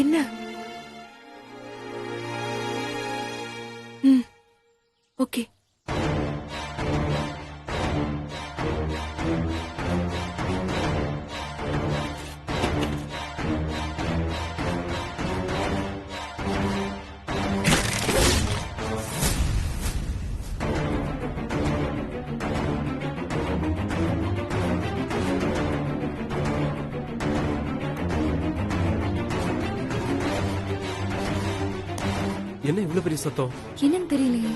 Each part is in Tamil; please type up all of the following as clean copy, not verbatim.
என்ன? ஓகே. என்ன இவ்வளவு பெரிய சத்தம்? என்னன்னு தெரியலையே.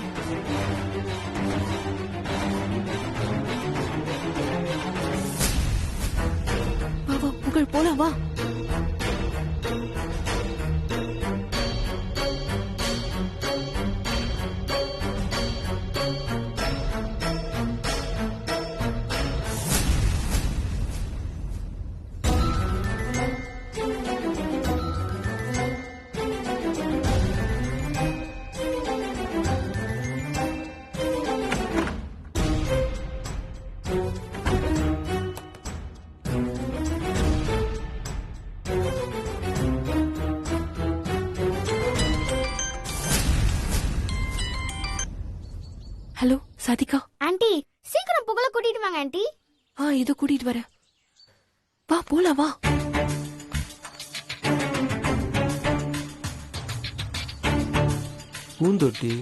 வா வா புகழ் போலாம் வா. ஹலோ சாதிகா. ஆண்டி சீக்கிரம் புகழ கூட்டிட்டு வாங்க ஆண்டி. இது கூட்டிட்டு வரேன். வா போலாம் வா. பூந்தொட்டி.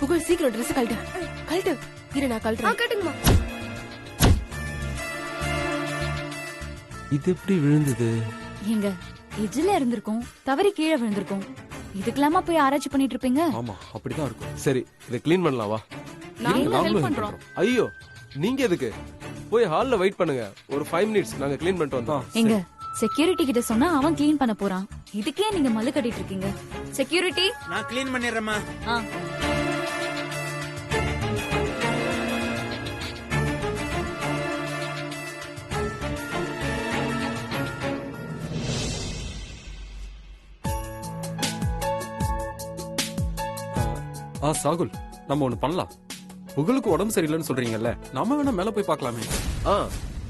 புகழ் சீக்கிரம் ட்ரெஸ் கழட்டு. கழட்டு. இரு நான் கழட்டுறேன். கட்டுங்கம்மா. இது எப்படி விழுந்தது? எங்க எஜ்ல இருந்திருக்கும், தவறி கீழே விழுந்திருக்கும். இதுக்கெல்லாமா போய் ஆராய்ச்சி பண்ணிட்டு இருப்பீங்க? ஆமா அப்படிதான் இருக்கும். சரி இதை க்ளீன் பண்ணலாம் வா. நாங்களும் நாங்களும் help help பண்றோம். பண்றோம். ஐயோ நீங்க எதுக்கு? போய் ஹால்ல வெயிட் பண்ணுங்க. ஒரு 5 மினிட்ஸ் நாங்க க்ளீன் பண்ணிட்டு வந்தோம். எங்க செக்யூரிட்டி கிட்ட சொன்னா அவன் க்ளீன் பண்ண போறான். இதுக்கே நீங்க மல்லு கட்டிட்டு இருக்கீங்க. செக்யூரிட்டி நான் க்ளீன் பண்ணிடுறேம்மா. சாகுல், நம்ம ஒண்ணு பண்ணலாம். புகழுக்கு உடம்பு சரியில்லைன்னு சொல்றீங்கல்ல, நம்ம வேணா மேல போய் பார்க்கலாமே.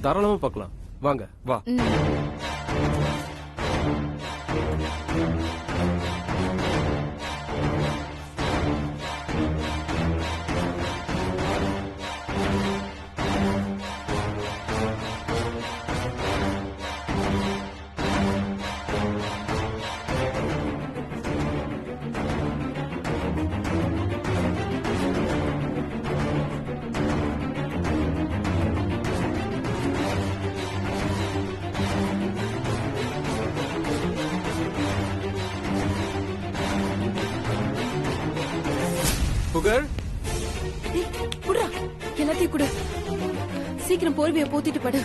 தாராளமா பார்க்கலாம். வாங்க வா. புகழ் குடுறா எல்லாத்தையும் குடு. சீக்கிரம் போர்வைய போத்திட்டு படு.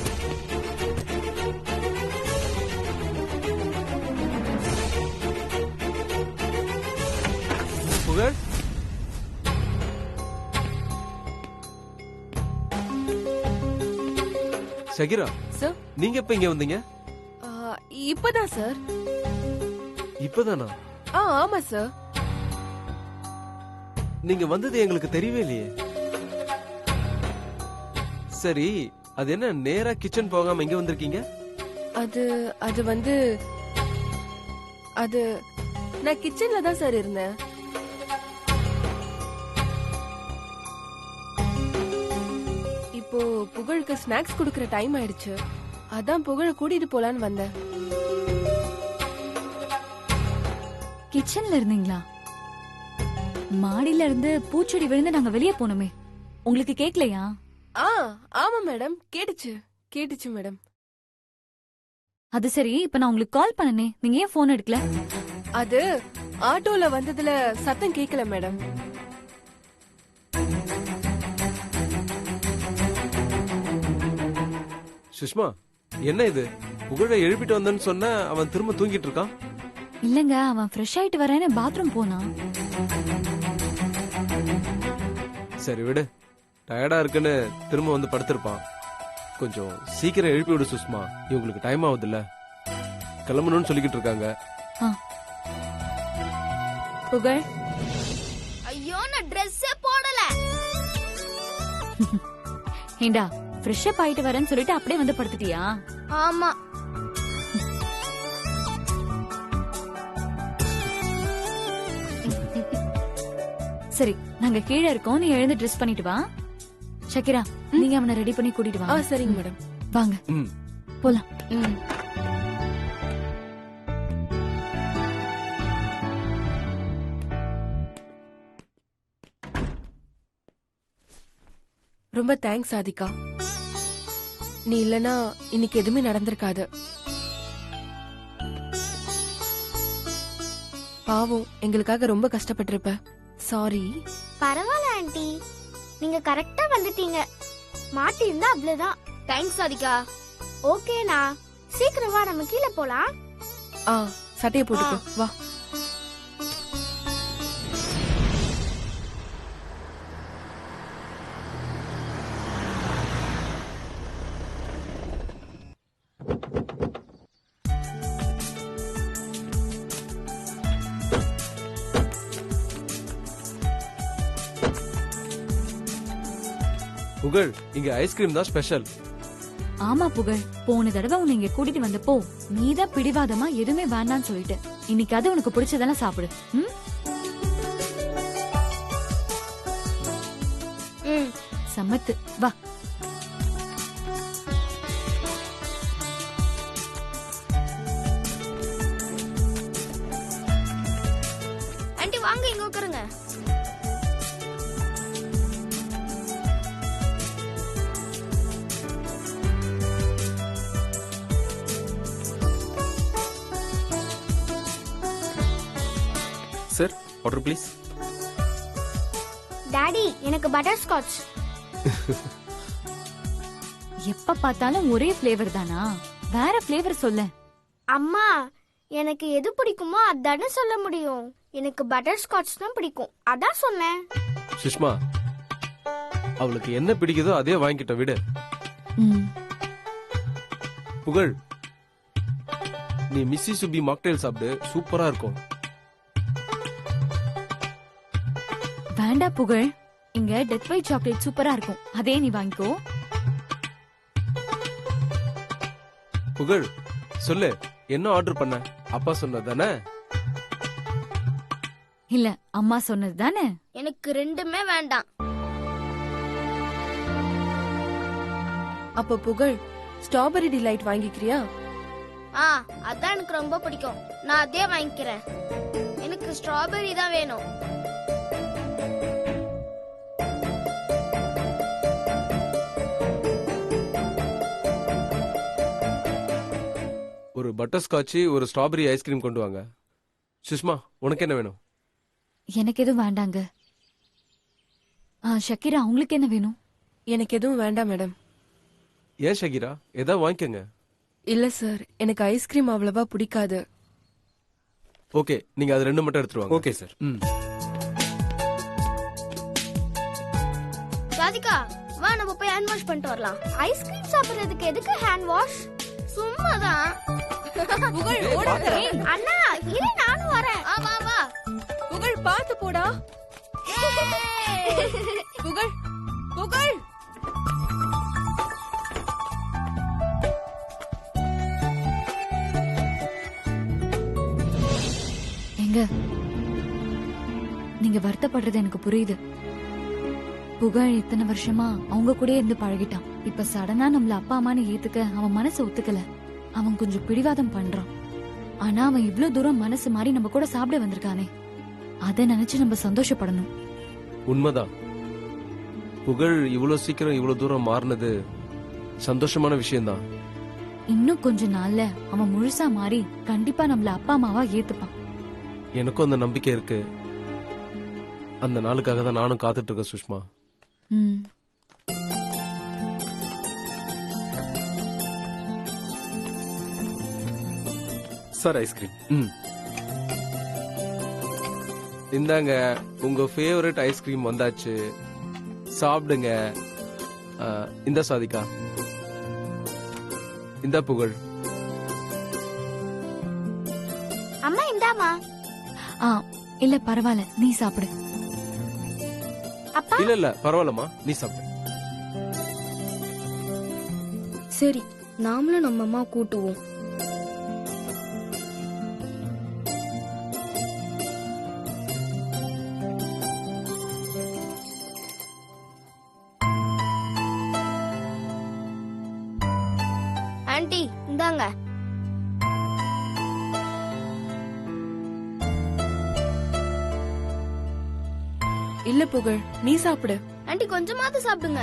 புகழ் ஷகிரா சார் நீங்க எப்ப இங்க வந்தீங்க? இப்பதான் சார். இப்பதானா? ஆமா சார். நீங்க வந்தது எங்களுக்கு தெரியவே இல்லையே. சரி அது என்ன நேரா கிச்சன் போகாம இங்க வந்திருக்கீங்க? அது வந்து நான் கிச்சன்ல தான் சார் இருந்தேன். இப்போ புகழுக்கு ஸ்நாக்ஸ் குடுக்கற டைம் ஆயிடுச்சு. அதான் புகழ கூட்டிட்டு போலான்னு வந்தேன். கிச்சன்ல இருந்தீங்களா? மாடியில இருந்து பூச்செடி விழுந்து நாங்க வெளியே போனோமே, உங்களுக்கு கேக்கலையா? ஆமா மேடம், கேட்டுச்சு மேடம். அது சரி, இப்ப நான் உங்களுக்கு கால் பண்ணனே, நீங்க ஏன் போன் எடுக்கல? அது ஆட்டோல வந்ததுல சத்தம் கேக்கல மேடம். சுஷ்மா என்ன இது? புகழை எழுப்பிட்டு வந்தேன்னு சொன்ன அவன் திரும்ப தூங்கிட்டு இருக்கான். இல்லங்க, அவன் ஃப்ரெஷ் ஆயிட்டு வரேன்னு பாத்ரூம் போனான். சரி விடு, டயர்டா இருக்குன்னு திரும்ப வந்து படுத்திருப்பான். கொஞ்சம் சீக்கிரம் எழுப்பி விடு சுஷ்மா, இவங்களுக்கு டைம் ஆகுதுல்ல, கிளம்பணும்னு சொல்லிக்கிட்டு இருக்காங்க. புகழ், ஐயோ நான் ட்ரெஸ்ஸே போடல. ஏண்டா ஃப்ரெஷ் அப் ஆயிட்டு வரேன்னு சொல்லிட்டு அப்படியே வந்து படுத்துட்டியா? ஆமா. சரி, நாங்க கீழே இருக்கோம், நீ எழுந்து ட்ரெஸ் பண்ணிட்டு வா. ஷக்கிரா, நீங்க அவனை ரெடி பண்ணி கூட்டிட்டு ஆ வாங்க. சரிங்க மேடம். வாங்க ம். போலாம். ம். ரொம்ப தேங்க்ஸ் ராதிகா. நீ இல்லனா இன்னைக்கு எதுவுமே நடந்திருக்காது. பாவம், எங்களுக்காக ரொம்ப கஷ்டப்பட்டிருப்ப. சாரி. பரவாயில்ல ஆண்டி, நீங்க கரெக்டா வந்துட்டீங்க. மாட்டி இருந்தா அவ்வளவுதான். தேங்க்ஸ் ராதிகா. ஓகேண்ணா, சீக்கிரம் வா, நம்ம கீழே போலாம். ஆ, சட்டையை போட்டுக்கோ, வா. புகழ், இங்க ஐஸ்கிரீம் தான் ஸ்பெஷல். ஆமா புகழ், போன தடவை உன்னை இங்க கூட்டிட்டு வந்தப்போ நீதான் பிடிவாதமா எதுவுமே வேண்டாம்னு சொல்லிட்டு, இன்னைக்கு அது உனக்கு பிடிச்சதெல்லாம் சாப்பிடு. ம்? ம். சமத்து, வா. ஆண்டி வாங்க, இங்க உட்காருங்க. Sir, order please. டாடி, எனக்கு பட்டர் ஸ்காட்ச். எப்ப பார்த்தாலும் ஒரே ஃபிளேவர் தானா? வேற ஃபிளேவர் சொல்ல. அம்மா, எனக்கு எது பிடிக்குமோ அதானே சொல்ல முடியும். எனக்கு பட்டர் ஸ்காட்ச் தான் பிடிக்கும், அதான் சொன்னேன். சுஷ்மா, அவளுக்கு என்ன பிடிக்குதோ அதே வாங்கிட்ட விடு. ம். புகழ், நீ மிஸ்ஸி சுபி மாக்டெயில் சாப்பிடு, சூப்பரா இருக்கும். வேண்டா புகழ், இங்க டெத் பை சாக்லேட் சூப்பரா இருக்கும், அதே நீ வாங்கிக்கோ. புகழ், சொல்லு, என்ன ஆர்டர் பண்ண? அப்பா சொன்னது தானே? இல்ல, அம்மா சொன்னது தானே. எனக்கு ரெண்டுமே வேண்டாம். அப்ப புகழ், ஸ்ட்ராபெரி டிலைட் வாங்கிக்கிறியா? ஆ, அதான் எனக்கு ரொம்ப பிடிக்கும், நான் அதே வாங்கிக்கிறேன். எனக்கு ஸ்ட்ராபெரி தான் வேணும். ஒரு பட்டர் ஸ்காட்ச், ஒரு ஸ்ட்ராபெரி ஐஸ்கிரீம் கொண்டு வாங்க. சுஷ்மா, உனக்கு என்ன வேணும்? எனக்கு எதுவும் வேண்டாங்க. ஷக்கீரா, உங்களுக்கு என்ன வேணும்? எனக்கு எதுவும் வேண்டாம் மேடம். ஏன் ஷகிரா, ஏதாவது வாங்கிக்கங்க. இல்ல சார், எனக்கு ஐஸ்கிரீம் அவ்வளவா பிடிக்காது. ஓகே, நீங்க அது ரெண்டு மட்டும் எடுத்துட்டு வாங்க. Okay sir. ம். ராதிகா, வா நம்ம போய் ஹேண்ட் வாஷ் பண்ணிட்டு வரலாம். ஐஸ்கிரீம் சாப்பிடுறதுக்கு எதுக்கு ஹேண்ட் வாஷ்? சும்மாதான். புகழ், ஓடாத. அண்ணா, இரு, நானும் வரேன். வா வா. புகழ், பார்த்து போடா. புகழ், புகழ். எங்க நீங்க வருத்தப்படுறது எனக்கு புரியுது. புகழ் இத்தனை வருஷமா அவங்க கூடயே இருந்து பழகிட்டான். இப்ப சடனா நம்மள அப்பா அம்மான்னு ஏத்துக்க அவன் மனசு ஒத்துக்கல. அவன் கொஞ்சம் பிடிவாதம் பண்றான். ஆனா அவன் இவ்ளோ தூரம் மனசு மாறி நம்ம கூட சாப்பிட வந்திருக்கானே, அத நினைச்சு நம்ம சந்தோஷப்படணும். உண்மைதான். புகழ் இவ்வளவு சீக்கிரம் இவ்வளவு தூரம் மாறினது சந்தோஷமான விஷயம்தான். இன்னும் கொஞ்ச நாள்ல அவன் முழுசா மாறி கண்டிப்பா நம்மள அப்பா அம்மாவா ஏத்துப்பான். எனக்கும் அந்த நம்பிக்கை இருக்கு. அந்த நாளுக்காக தான் நானும் காத்துட்டு இருக்கேன் சுஷ்மா. ம். Sir, ice cream. ம். இந்தாங்க, உங்க ஃபேவரட் ஐஸ்கிரீம் வந்தாச்சு. சாப்பிடுங்க. இந்த சாதிகா, இந்த புகழ். அம்மா இந்தாமா. ஆ இல்ல பரவாயில்ல, நீ சாப்பிடு. அப்பா இல்ல பரவாயில்லம்மா, நீ சாப்பிடு. சரி, நாமளும் நம்ம அம்மா கூட்டுவோம். ஆண்டி இந்தாங்க. இல்ல புகழ், நீ சாப்பிடு. ஆண்டி கொஞ்சமாவது சாப்பிடுங்க.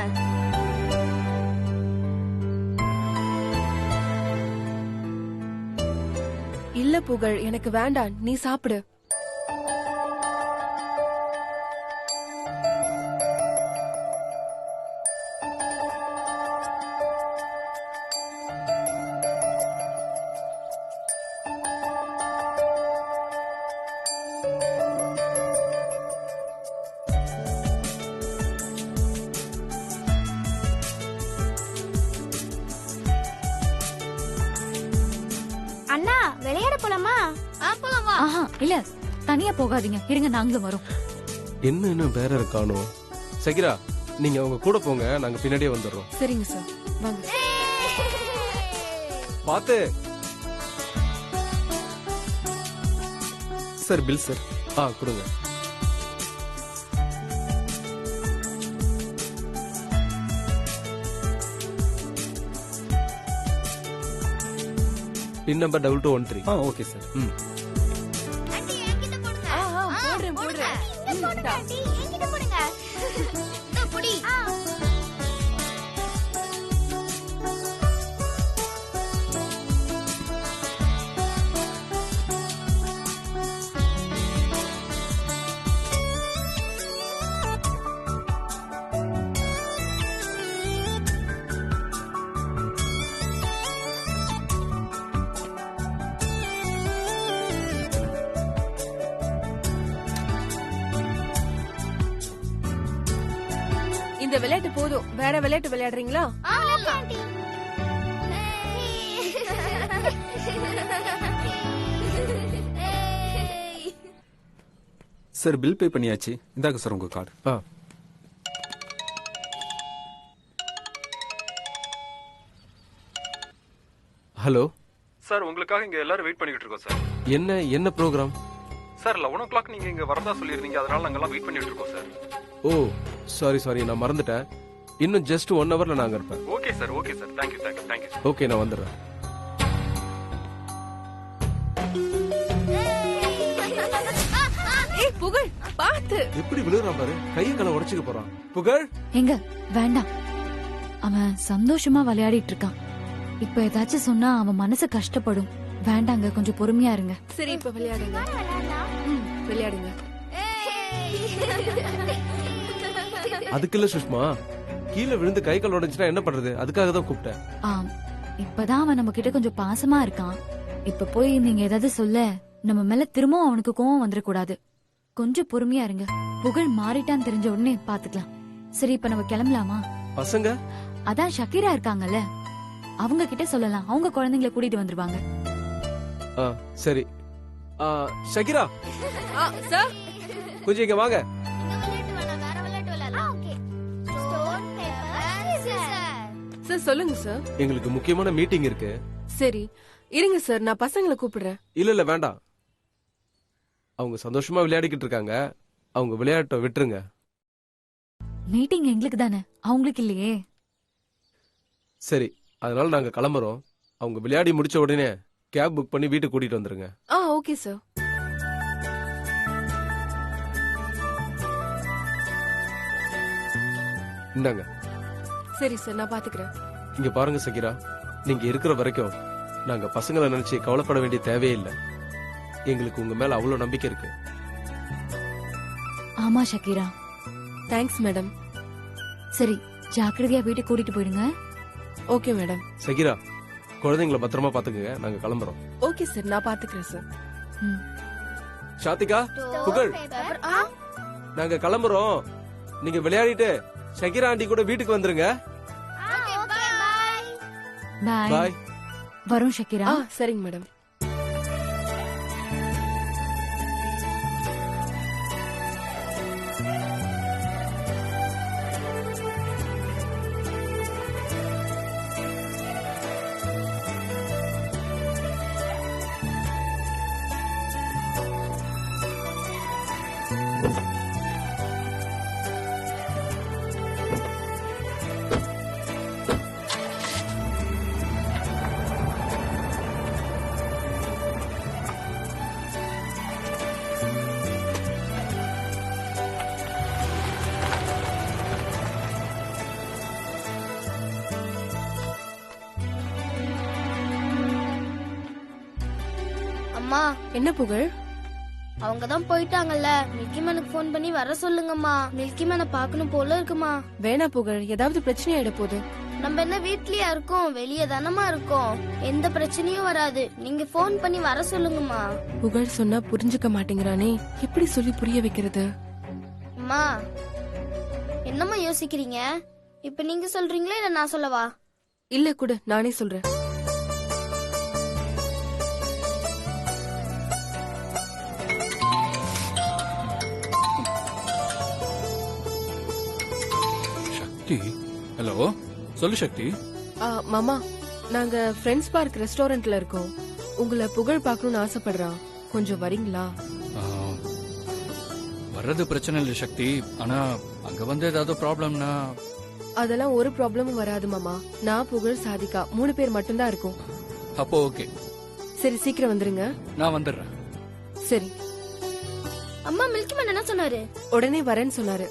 இல்ல புகழ், எனக்கு வேண்டாம், நீ சாப்பிடு. அண்ணா விளையாட போலாமா? போலாம் வா. ஆஹா இல்ல, தனியா போகாதீங்க, இருங்க நாங்களும் வரோம். என்ன வேற இருக்கானோ? சகிரா, நீங்க அவங்க கூட போங்க, நாங்க பின்னாடியே வந்துடுறோம். சரிங்க சார், வாங்க. பாத்து. Sir bill sir. கொடுங்க. பின் நம்பர் 2213. Okay sir. ஆண்டி என்கிட்ட போடுங்க. போடுறேன் போடுறேன். இங்க போடுங்க ஆண்டி, என்கிட்ட போடுங்க. இந்த புடி. இந்த விளையாட்டு போதும், வேற விளையாட்டு விளையாடுறீங்களா? Okay aunty. Sir bill pay பண்ணியாச்சு. இந்தாங்க சார் உங்க கார்டு. ஹலோ சார் உங்களுக்காக இங்க எல்லாரும் வெயிட் பண்ணிட்டு இருக்கோம் சார். என்ன ப்ரோக்ராம்? சார் 11 o'clock நீங்க இங்க வரதா சொல்லிருந்தீங்க, அதனால நாங்க எல்லாம் வெயிட் பண்ணிட்டு இருக்கோம் சார். ஓ சாரி, நான் மறந்துட்டேன். இன்னும் ஜஸ்ட் 1 hourல நாங்க இருப்பேன். Okay sir, okay sir. Thank you. Okay, நான் வந்துடுறேன். ஏய் புகழ், பாத்து. எப்படி விழுறான் பாரு, கையை காலை உடைச்சுக்க போறான். புகழ், எங்க வேண்டாம், அவன் சந்தோஷமா விளையாடிட்டு இருக்கான். இப்ப ஏதாச்சும் சொன்னா அவன் மனசு கஷ்டப்படும். வேண்டாங்க, கொஞ்சம் பொறுமையா இருங்க. சரி, இப்ப விளையாடுங்க. விளையாடுங்க. அதுக்கு இல்ல சுஷ்மா, கீழே விழுந்து கை கால் உடைஞ்சுனா என்ன பண்றது? அதுக்காக தான் கூப்பிட்டேன். ஆம், இப்பதான் அவன் நம்ம கிட்ட கொஞ்சம் பாசமா இருக்கான். இப்ப போய் நீங்க ஏதாவது சொல்ல நம்ம மேல திரும்பவும் அவனுக்கு கோவம் வந்துடக்கூடாது. கொஞ்சம் பொறுமையா இருங்க. புகழ் மாறிட்டான்னு தெரிஞ்ச உடனே பாத்துக்கலாம். சரி, இப்ப நம்ம கிளம்பலாமா? பசங்க அதான் ஷக்கீரா இருக்காங்கல்ல, அவங்க கிட்ட சொல்லலாம். அவங்க குழந்தைங்களை கூட்டிட்டு வந்துருவாங்க. சரி. ஷகிரா, சார், கொஞ்சம் இங்க வாங்க. இந்த விளையாட்டு வேணாம், வேற விளையாட்டு விளையாடலாம். Okay. Stone paper scissor. Sir சொல்லுங்க சார். எங்களுக்கு முக்கியமான மீட்டிங் இருக்கு. சரி இருங்க சார், நான் பசங்களை கூப்பிடுறேன். இல்ல வேண்டாம், அவங்க சந்தோஷமா விளையாடிக்கிட்டு இருக்காங்க. அவங்க விளையாட்டை விட்டுருங்க. மீட்டிங் எங்களுக்கு தானே, அவங்களுக்கு இல்லையே. சரி, அதனால நாங்க கிளம்புறோம். அவங்க விளையாடி முடிச்ச உடனே கேப் புக் பண்ணி வீட்டுக்கு கூட்டிட்டு வந்துருங்க. Okay sir. இந்தாங்க. சரி சார், நான் பாத்துக்கிறேன். இங்க பாருங்க சகிரா, நீங்க இருக்கிற வரைக்கும் நாங்க பசங்களை நினைச்சு கவலைப்பட வேண்டிய தேவையே இல்லை. எங்களுக்கு உங்க மேல அவ்வளவு நம்பிக்கை இருக்கு. ஆமா ஷக்கீரா. Thanks madam. சரி, ஜாக்கிரதையா வீட்டுக்கு கூட்டிட்டு போயிடுங்க. Okay madam. சகிரா, குழந்தைங்களை பத்திரமா பாத்துக்கங்க. நாங்க கிளம்புறோம். ஓகே சார், நான் பாத்துக்கிறேன் சார். ம். ஷாத்திகா, புகழ், பேப்பர் நாங்க கிளம்புறோம். நீங்க விளையாடிட்டு ஷகிரா ஆண்டி கூட வீட்டுக்கு வந்துருங்க. பாய் பாய். வரும் ஷக்கிரா. சரிங்க மேடம். அம்மா என்ன புகழ்? அவங்க தான் போயிட்டாங்கல்ல, மில்கி மேனுக்கு ஃபோன் பண்ணி வர சொல்லுங்கம்மா. மில்கி மேனை பார்க்கணும் போல இருக்குமா. வேணா புகழ், ஏதாவது பிரச்சனை ஆயிட போகுது. நம்ம என்ன வீட்லயா இருக்கோம், வெளியே தானமா இருக்கோம். எந்த பிரச்சனையும் வராது. நீங்க ஃபோன் பண்ணி வர சொல்லுங்கம்மா. புகழ் சொன்னா புரிஞ்சுக்க மாட்டேங்கிறானே, எப்படி சொல்லி புரிய வைக்கிறது? அம்மா என்னம்மா யோசிக்கிறீங்க? இப்ப நீங்க சொல்றீங்களா இல்ல நான் சொல்லவா? இல்ல கூட நானே சொல்றேன். சக்தி, ஹலோ, சொல்லு சக்தி. மாமா, நாங்க ஃப்ரெண்ட்ஸ் பார்க் ரெஸ்டாரண்ட்ல இருக்கோம். உங்களை புகழ் பார்க்கணும்னு ஆசைப்படுறான். கொஞ்சம் வரீங்களா? ஆ, வர்றது பிரச்சனை இல்லை சக்தி. ஆனா அங்க வந்து ஏதாவது ப்ராப்ளம்னா? அதெல்லாம் ஒரு ப்ராப்ளமும் வராது மாமா. நான் புகழ் சாதிகா 3 பேர் மட்டும்தான் இருக்கோம். அப்போ ஓகே, சரி சீக்கிரம் வந்துருங்க. நான் வந்துடுறேன். சரி, அம்மா மில்கி மேன் என்ன சொன்னாரு? உடனே வரேன்னு சொன்னாரு.